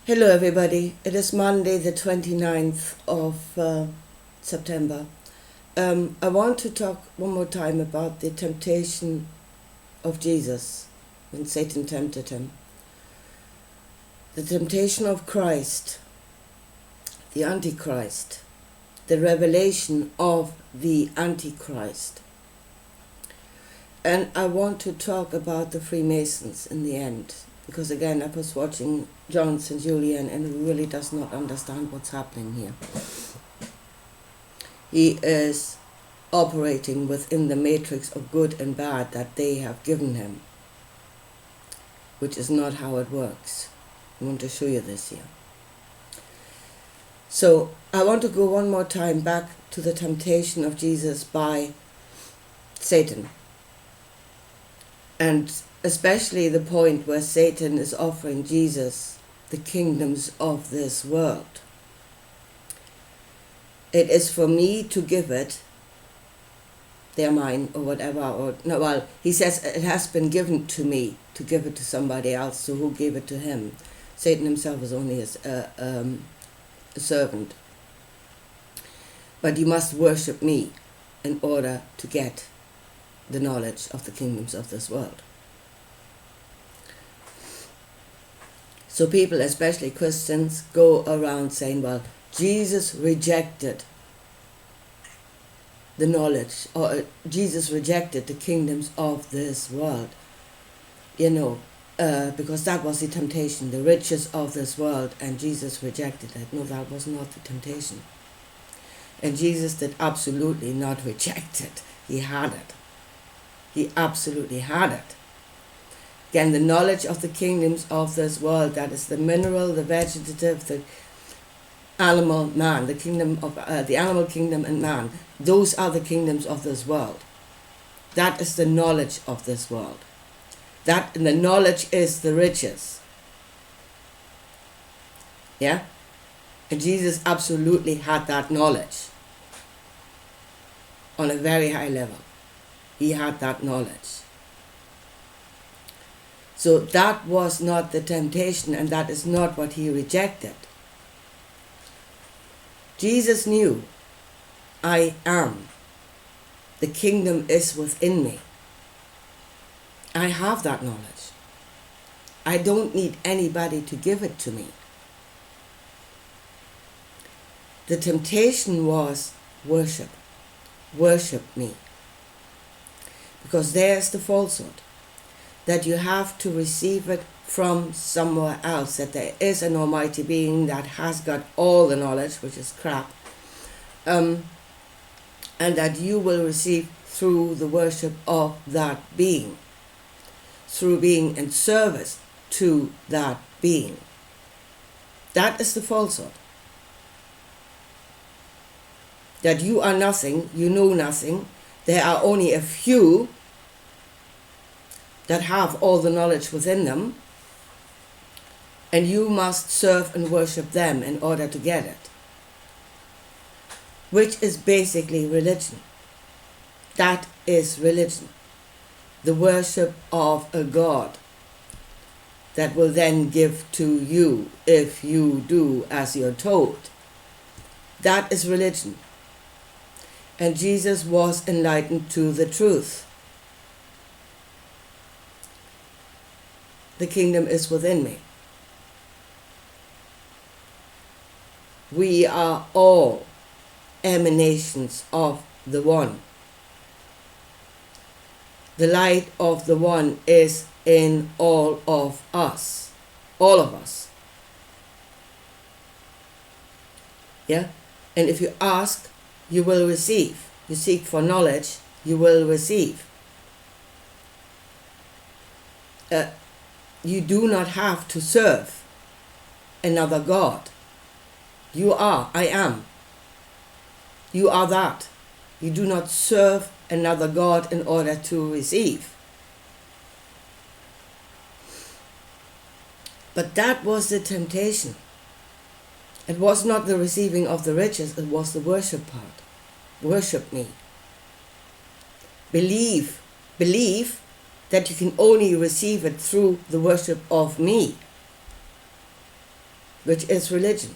Hello everybody, it is Monday the 29th of September. I want to talk one more time about the temptation of Jesus when Satan tempted him. The temptation of Christ, the Antichrist, the revelation of the Antichrist. And I want to talk about the Freemasons in the end. Because again, I was watching John St. Julian and he really does not understand what's happening here. He is operating within the matrix of good and bad that they have given him, which is not how it works. I want to show you this here. So I want to go one more time back to the temptation of Jesus by Satan. And especially the point where Satan is offering Jesus the kingdoms of this world. It is for me to give it, they're mine or whatever, or no, well, he says it has been given to me to give it to somebody else, so who gave it to him? Satan himself is only a servant. But you must worship me in order to get the knowledge of the kingdoms of this world. So people, especially Christians, go around saying, well, Jesus rejected the knowledge, or Jesus rejected the kingdoms of this world. Because that was the temptation, the riches of this world, and Jesus rejected it. No, that was not the temptation. And Jesus did absolutely not reject it. He had it. He absolutely had it. Again, the knowledge of the kingdoms of this world, that is the mineral, the vegetative, the animal, man, the kingdom of the animal kingdom and man. Those are the kingdoms of this world. That is the knowledge of this world. That and the knowledge is the riches. Yeah? And Jesus absolutely had that knowledge on a very high level. He had that knowledge. So that was not the temptation, and that is not what he rejected. Jesus knew, I am. The kingdom is within me. I have that knowledge. I don't need anybody to give it to me. The temptation was worship. Worship me. Because there's the falsehood. That you have to receive it from somewhere else, that there is an almighty being that has got all the knowledge, which is crap, and that you will receive through the worship of that being, through being in service to that being. That is the falsehood. That you are nothing, you know nothing, there are only a few that have all the knowledge within them, and you must serve and worship them in order to get it. Which is basically religion. That is religion. The worship of a God that will then give to you if you do as you're told. That is religion. And Jesus was enlightened to the truth. The kingdom is within me. We are all emanations of the One. The light of the One is in all of us. All of us. Yeah? And if you ask, you will receive. You seek for knowledge, you will receive. You do not have to serve another God. You are, I am. You are that. You do not serve another God in order to receive. But that was the temptation. It was not the receiving of the riches, it was the worship part. Worship me. Believe that you can only receive it through the worship of me. which is religion.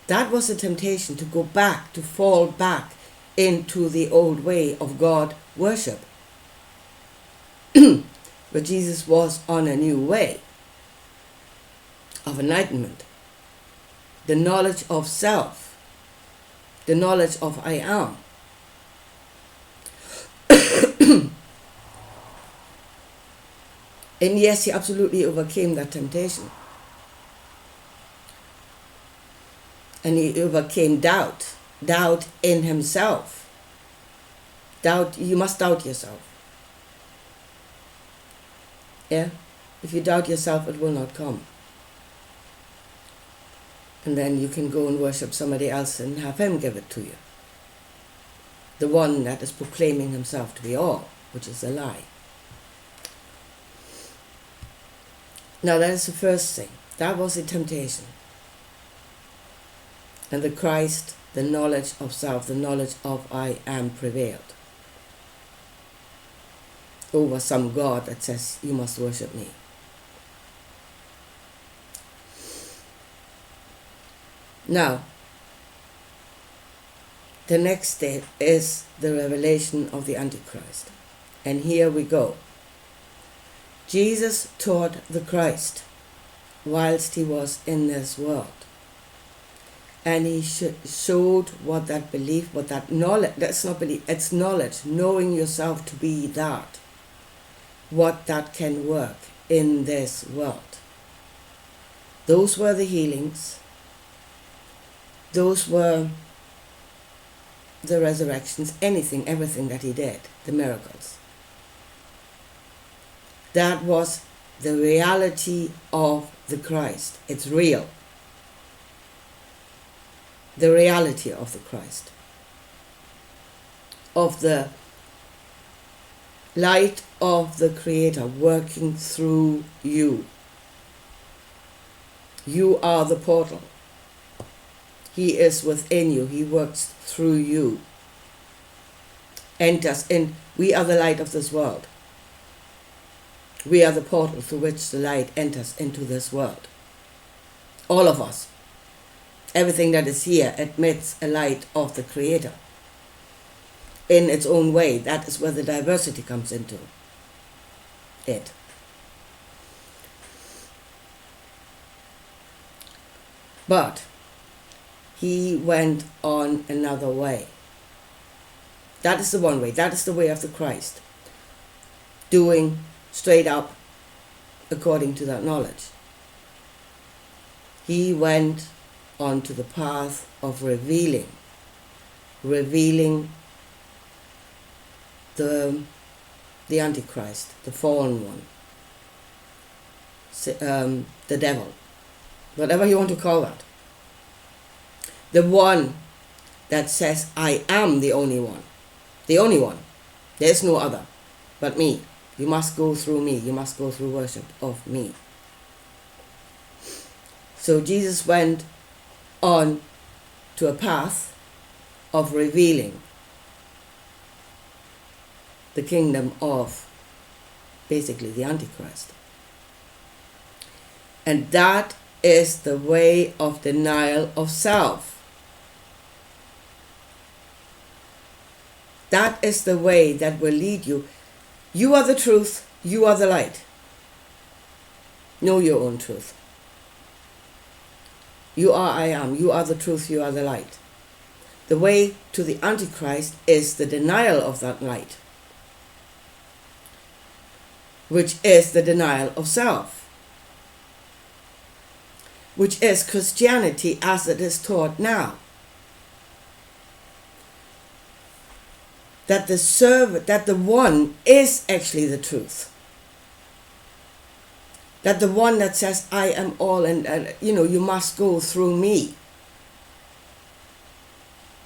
That was a temptation to go back, to fall back into the old way of God worship. But Jesus was on a new way of enlightenment. The knowledge of self, the knowledge of I am. And yes, he absolutely overcame that temptation. And he overcame doubt in himself. You must doubt yourself. Yeah? If you doubt yourself, it will not come. And then you can go and worship somebody else and have him give it to you. The one that is proclaiming himself to be all, which is a lie. Now that is the first thing. That was the temptation. And the Christ, the knowledge of self, the knowledge of I am prevailed over some God that says you must worship me. Now, the next step is the revelation of the Antichrist. And here we go. Jesus taught the Christ whilst he was in this world. And he showed what that belief, what that knowledge, that's not belief, it's knowledge, knowing yourself to be that, what that can work in this world. Those were the healings. Those were the resurrections, everything that he did, the miracles. That was the reality of the Christ. It's real. The reality of the Christ. Of the light of the Creator working through you. You are the portal. He is within you. He works through you. Enters in. We are the light of this world. We are the portal through which the light enters into this world. All of us. Everything that is here admits a light of the Creator. In its own way. That is where the diversity comes into it. But he went on another way. That is the one way. That is the way of the Christ. Doing straight up according to that knowledge. He went onto the path of revealing the Antichrist, the fallen one, the devil, whatever you want to call that. The one that says, I am the only one. The only one. There is no other but me. You must go through me. You must go through worship of me. So Jesus went on to a path of revealing the kingdom of basically the Antichrist. And that is the way of denial of self. That is the way that will lead you. You are the truth. You are the light. Know your own truth. You are I am. You are the truth. You are the light. The way to the Antichrist is the denial of that light, which is the denial of self, which is Christianity as it is taught now. That the one is actually the truth. That the one that says, I am all, and you must go through me.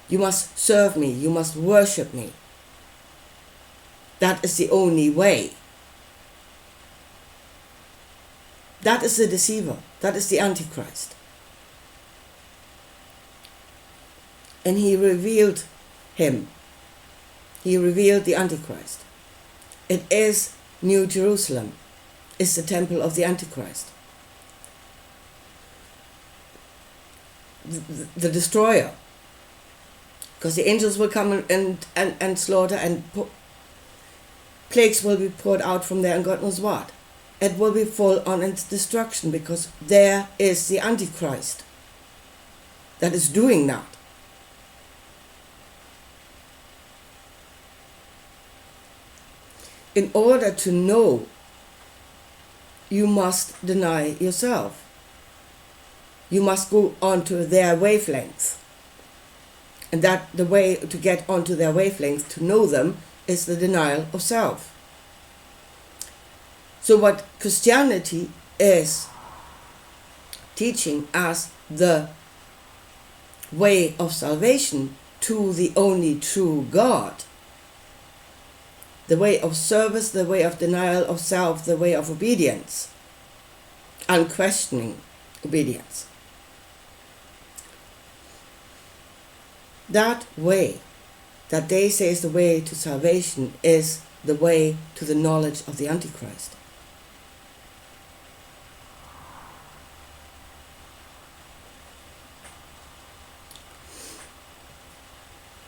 You must serve me. You must worship me. That is the only way. That is the deceiver. That is the Antichrist. And he revealed him. He revealed the Antichrist. It is New Jerusalem. It's the temple of the Antichrist. the destroyer. Because the angels will come and slaughter, and plagues will be poured out from there, and God knows what. It will be full on its destruction, because there is the Antichrist that is doing that. In order to know, you must deny yourself. You must go onto their wavelength. And that the way to get onto their wavelength, to know them, is the denial of self. So what Christianity is teaching as the way of salvation to the only true God, the way of service, the way of denial of self, the way of obedience, unquestioning obedience. That way that they say is the way to salvation is the way to the knowledge of the Antichrist.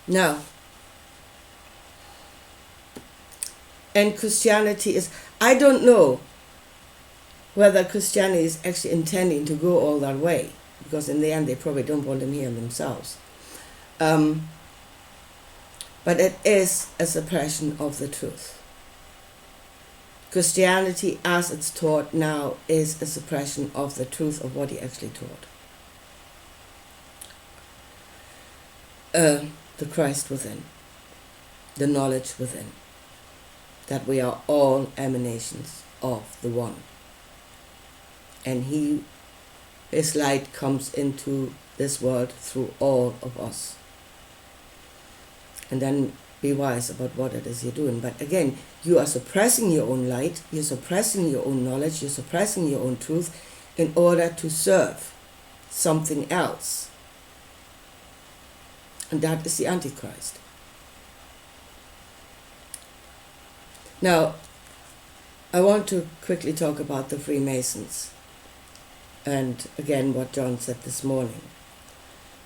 Now, and Christianity is, I don't know whether Christianity is actually intending to go all that way, because in the end they probably don't want them here themselves. But it is a suppression of the truth. Christianity, as it's taught now, is a suppression of the truth of what he actually taught. The Christ within, the knowledge within, that we are all emanations of the One. And his light comes into this world through all of us. And then be wise about what it is you're doing. But again, you are suppressing your own light, you're suppressing your own knowledge, you're suppressing your own truth in order to serve something else. And that is the Antichrist. Now, I want to quickly talk about the Freemasons. And again, what John said this morning.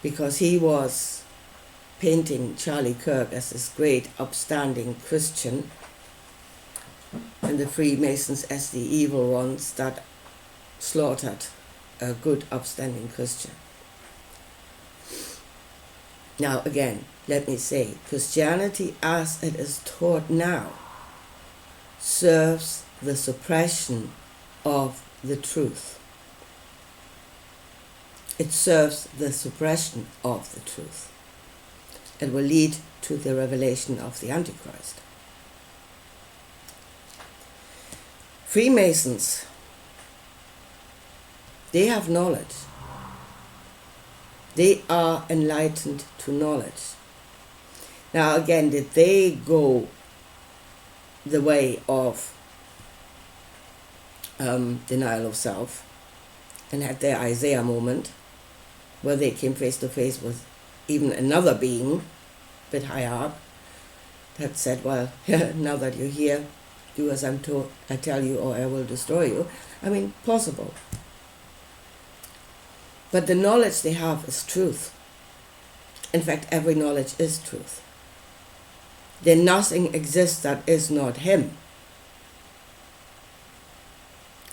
Because he was painting Charlie Kirk as this great, upstanding Christian, and the Freemasons as the evil ones that slaughtered a good, upstanding Christian. Now again, let me say, Christianity as it is taught now serves the suppression of the truth. It serves the suppression of the truth. It will lead to the revelation of the Antichrist. Freemasons, they have knowledge. They are enlightened to knowledge. Now again, did they go the way of denial of self and had their Isaiah moment where they came face to face with even another being a bit higher up that said, well, now that you're here, do as I tell you or I will destroy you. I mean, possible. But the knowledge they have is truth. In fact, every knowledge is truth. Then nothing exists that is not him.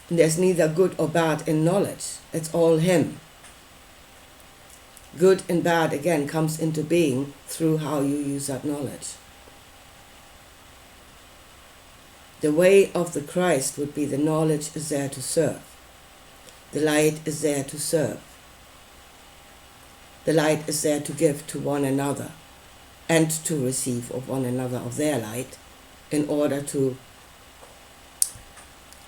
And there's neither good or bad in knowledge. It's all him. Good and bad, again, comes into being through how you use that knowledge. The way of the Christ would be the knowledge is there to serve. The light is there to serve. The light is there to give to one another and to receive of one another of their light in order to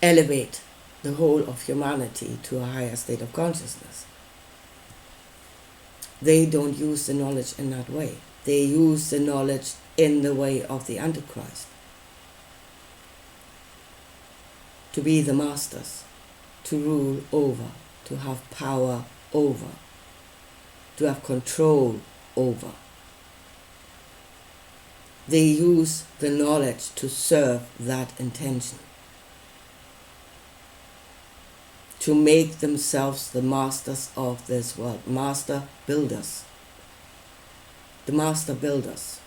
elevate the whole of humanity to a higher state of consciousness. They don't use the knowledge in that way. They use the knowledge in the way of the Antichrist. To be the masters, to rule over, to have power over, to have control over. They use the knowledge to serve that intention. to make themselves the masters of this world. Master builders. The master builders.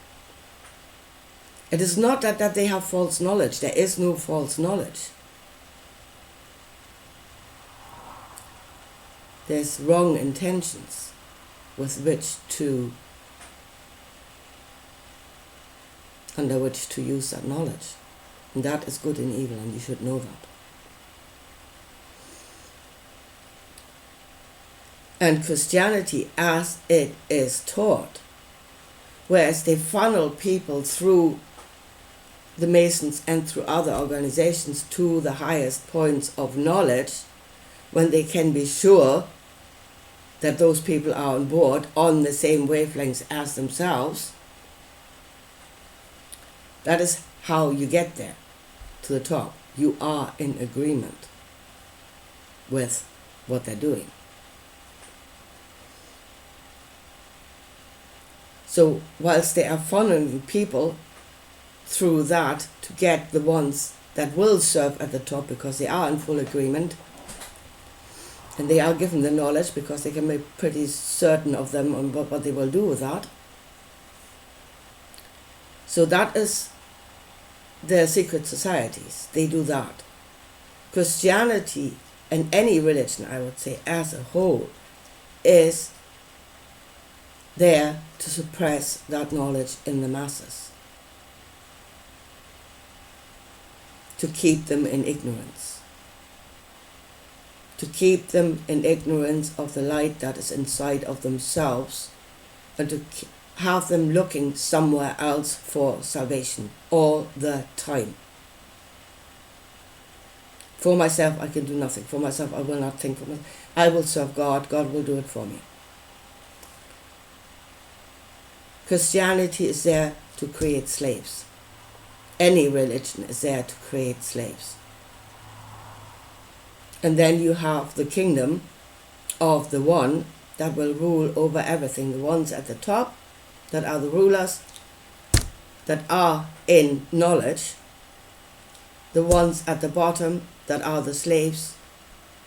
It is not that they have false knowledge. There is no false knowledge. There's wrong intentions with which to, under which to use that knowledge. And that is good and evil, and you should know that. And Christianity, as it is taught, whereas they funnel people through the Masons and through other organizations to the highest points of knowledge, when they can be sure that those people are on board on the same wavelengths as themselves, that is how you get there, to the top. You are in agreement with what they're doing. So whilst they are funneling people through that to get the ones that will serve at the top, because they are in full agreement, and they are given the knowledge because they can be pretty certain of them and what they will do with that. So that is their secret societies. They do that. Christianity, and any religion, I would say, as a whole, is there to suppress that knowledge in the masses, to keep them in ignorance, to keep them in ignorance of the light that is inside of themselves, and to have them looking somewhere else for salvation all the time. For myself, I can do nothing. For myself, I will not think for myself. I will serve God. God will do it for me. Christianity is there to create slaves. Any religion is there to create slaves. And then you have the kingdom of the one that will rule over everything. The ones at the top that are the rulers, that are in knowledge. The ones at the bottom that are the slaves,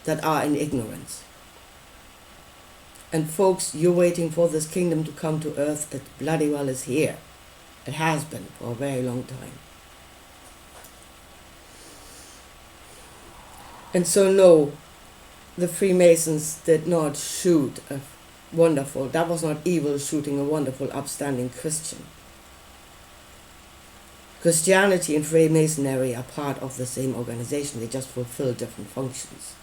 that are in ignorance. And folks, you're waiting for this kingdom to come to earth. It bloody well is here. It has been for a very long time. And so no, the Freemasons did not shoot a wonderful, that was not evil shooting a wonderful, upstanding Christian. Christianity and Freemasonry are part of the same organization. They just fulfill different functions.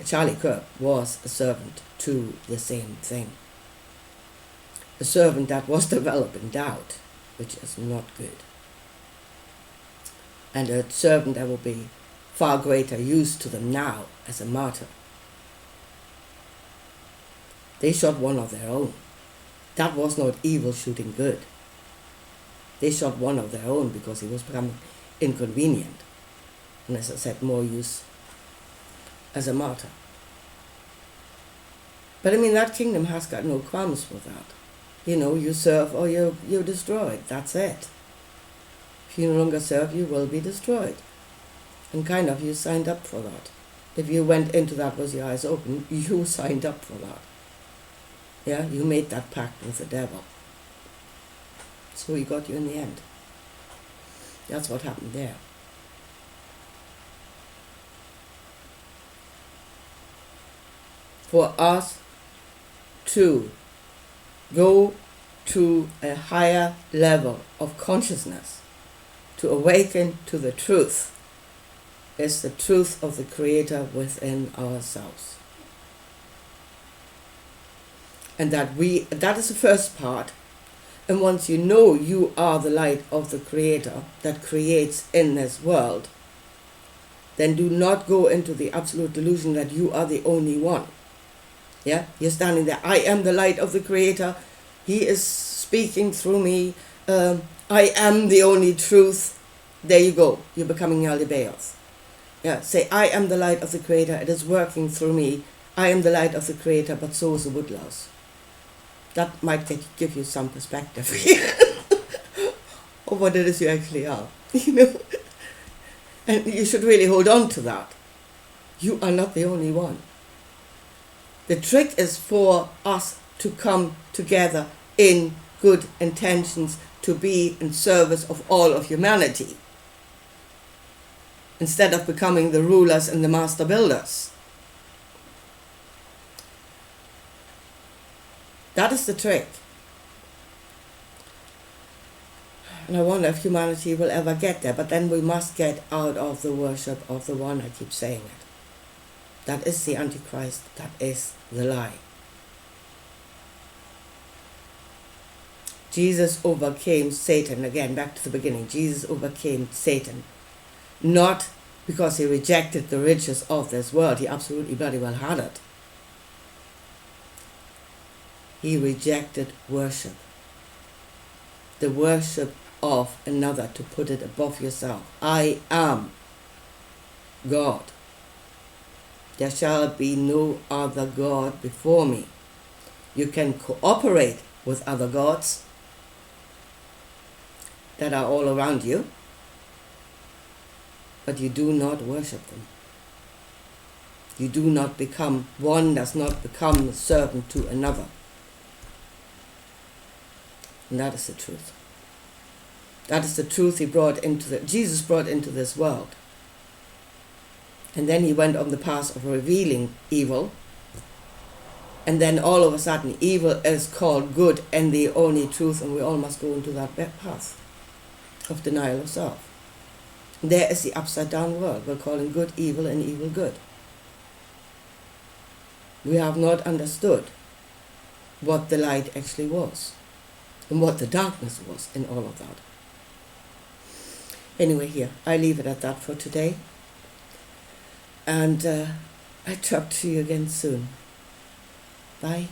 Charlie Kirk was a servant to the same thing. A servant that was developing doubt, which is not good. And a servant that will be far greater use to them now as a martyr. They shot one of their own. That was not evil shooting good. They shot one of their own because he was becoming inconvenient. And as I said, more use as a martyr. But I mean, that kingdom has got no qualms with that. You know, you serve or you're destroyed. That's it. If you no longer serve, you will be destroyed. And kind of, you signed up for that. If you went into that with your eyes open, you signed up for that. Yeah, you made that pact with the devil. So he got you in the end. That's what happened there. For us to go to a higher level of consciousness, to awaken to the truth, is the truth of the Creator within ourselves. And that is the first part. And once you know you are the light of the Creator that creates in this world, then do not go into the absolute delusion that you are the only one. Yeah, you're standing there. I am the light of the Creator. He is speaking through me. I am the only truth. There you go. You're becoming Yaldabaoth. Yeah, say, I am the light of the Creator. It is working through me. I am the light of the Creator, but so is the woodlouse. That might give you some perspective of what it is you actually are. You know, and you should really hold on to that. You are not the only one. The trick is for us to come together in good intentions to be in service of all of humanity, instead of becoming the rulers and the master builders. That is the trick. And I wonder if humanity will ever get there, but then we must get out of the worship of the one, I keep saying it. That is the Antichrist, that is the lie. Jesus overcame Satan. Again, back to the beginning. Jesus overcame Satan. Not because he rejected the riches of this world. He absolutely bloody well had it. He rejected worship. The worship of another, to put it above yourself. I am God. There shall be no other God before me. You can cooperate with other gods that are all around you, but you do not worship them. You do not become, one does not become a servant to another. And that is the truth. That is the truth Jesus brought into this world. And then he went on the path of revealing evil. And then all of a sudden, evil is called good and the only truth, and we all must go into that path of denial of self. There is the upside down world. We're calling good evil and evil good. We have not understood what the light actually was and what the darkness was in all of that. Anyway, here, I leave it at that for today. And I talk to you again soon. Bye.